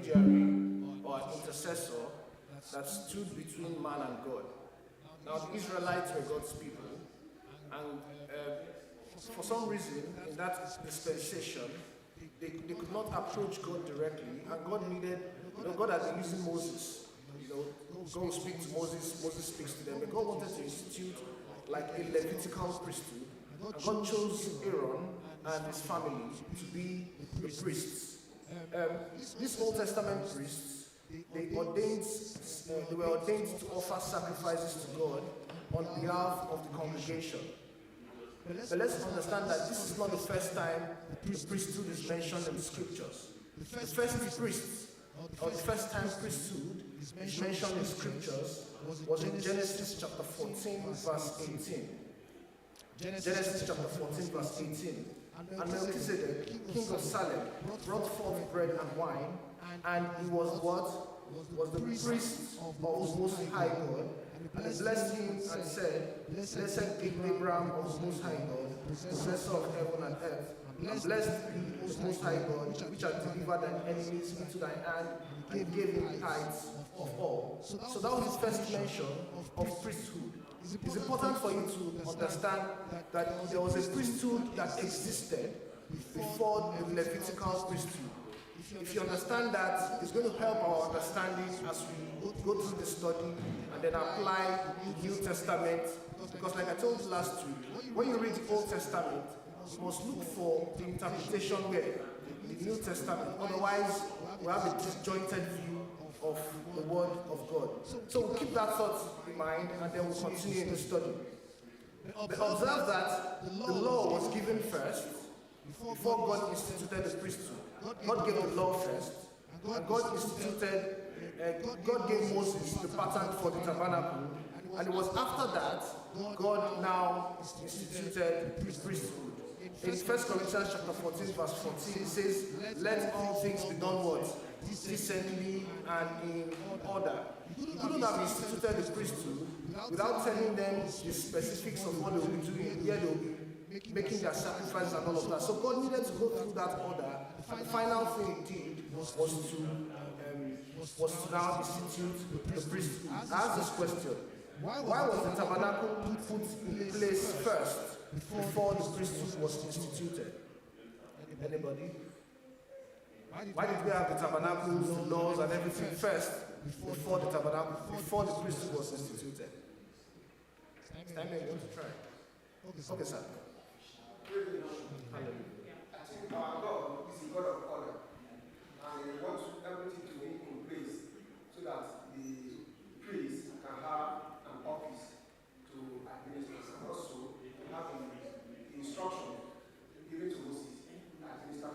intermediary or an intercessor that stood between man and God. Now the Israelites were God's people, and for some reason in that dispensation, they could not approach God directly, and God needed, God had been using Moses. God will speak to Moses, Moses speaks to them, but God wanted to institute like a Levitical priesthood, and God chose Aaron and his family to be the priests. These Old Testament priests, they were ordained to offer sacrifices to God on behalf of the congregation. But let's understand that this is not the first time the priesthood is mentioned in the scriptures. The first priest, or the first time priesthood is mentioned in scriptures was in Genesis chapter 14, verse 18. Genesis chapter 14, verse 18. And Melchizedek, king of Salem, brought forth bread and wine, and he was what? Was the priest of the Most High God. And he blessed him and said, Blessed be Abraham of the Most High God, possessor of heaven and earth. And blessed be the Most High God, which hath delivered thine enemies into thine hand, and gave him tithes of all. So that was his first mention of priesthood. It's important for you to understand that there was a priesthood that existed before the Levitical priesthood. If you understand that, it's going to help our understanding as we go through the study and then apply the New Testament. Because like I told you last week, when you read the Old Testament, you must look for the interpretation where the New Testament. Otherwise, we have a disjointed view of the Word of God. So we'll keep that thought in mind, and then we'll continue in the study. But observe that the law was given first before God instituted the priesthood. God gave the law first, and God gave Moses the pattern for the tabernacle, and it was after that God now instituted the priesthood. In 1 Corinthians chapter 14, verse 14, it says, let all things be done what? Decently and in order. You couldn't have instituted the priesthood without telling them the specifics of what they will be doing, where they will be making their sacrifices and all of that. So God needed to go through that order. The final thing he did was to now institute the priesthood. I ask this question. Why was the tabernacle put in place first before the priesthood was instituted? Anybody? Why did we have the tabernacles, the laws, and everything first before the tabernacle, before the priesthood was instituted? It's time you want to try. Okay, sir. Hallelujah. I think our God is a God of order, and He wants everything to be in place so that the priest can have an office to administer, and also have the instruction given to Moses to administer.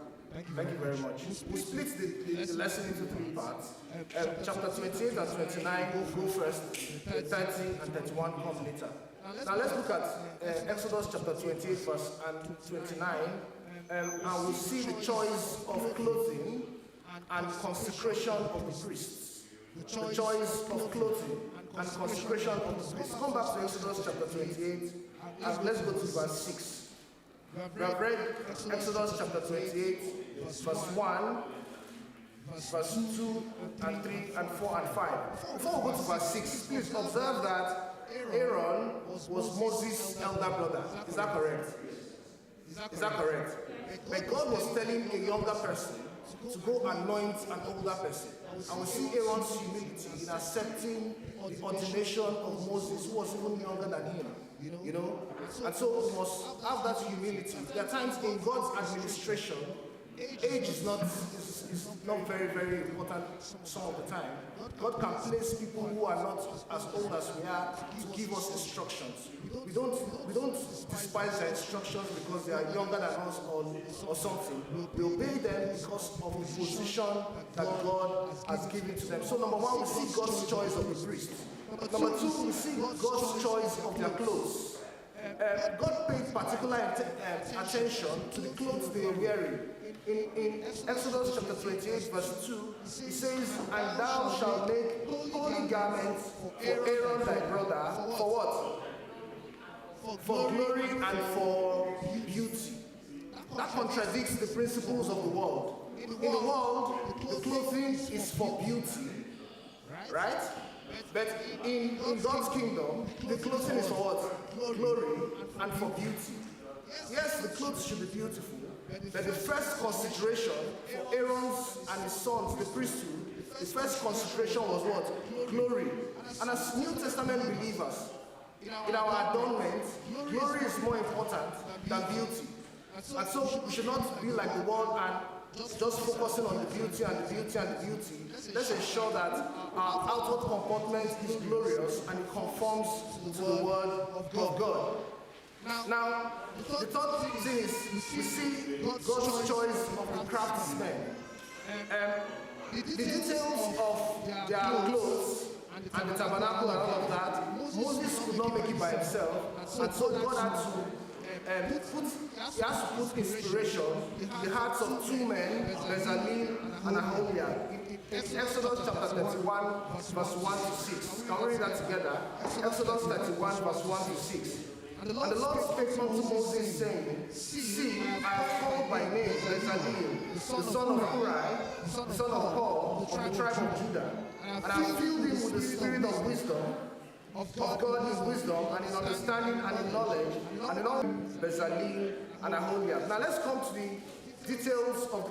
Thank you very much. We split the lesson into three parts. Chapter 28 and 29 will go first, 30 and 31 come later. Now let's look at Exodus chapter 28 verse and 29, and we'll see the choice of clothing and consecration of the priests. The choice of clothing and consecration of the priests. Come back to Exodus chapter 28 and let's go to verse 6. We have read Exodus chapter 28, verse 1, verse 2 and 3 and 4 and 5. Before we go to verse 6, please observe that Aaron was Moses' elder brother. Is that correct? Is that correct? But God was telling a younger person to go anoint an older person. And we see Aaron's humility in accepting the ordination of Moses, who was even younger than him. You know? And so we must have that humility. There are times in God's administration, age is not very, very important some of the time. God can place people who are not as old as we are to give us instructions. We don't despise their instructions because they are younger than us or something. We obey them because of the position that God has given to them. So number one, we see God's choice of the priest. Number two, we see God's choice of their clothes. God paid particular attention to the clothes they were wearing. In Exodus chapter 28 verse 2, he says, and thou shalt make holy garments for Aaron thy brother, for what? For glory and for beauty. That contradicts the principles of the world. In the world, the clothing is for beauty, right? But in God's kingdom, the clothing is for what? Glory and for beauty. Yes, the clothes should be beautiful, but the first consideration for Aaron's and his sons, the priesthood, the first consideration was what? Glory. And as New Testament believers, in our adornment, glory is more important than beauty. And so we should not be like the world and just focusing on the beauty and the beauty and the beauty. Let's ensure that our outward comportment is glorious and it conforms to the word of God. Now, the third thing is we see God's choice of the craftsmen. The details of their clothes and the tabernacle and all of that, Moses could not make it by himself, and so God had to put inspiration in the hearts of two men, Bezalel and Aholiab. In Exodus chapter 31, verse 1 to 6. Can we read that together? Exodus 31, verse 1 to 6. And the Lord spake unto Moses, saying, See, I have called by name Bezalel, the son of Uri, the son of Paul, of the tribe of Judah, and I have filled him with the spirit of wisdom, of God in wisdom, and in understanding, and in knowledge, and in all Bezalel and Aholiab. Now let's come to the details of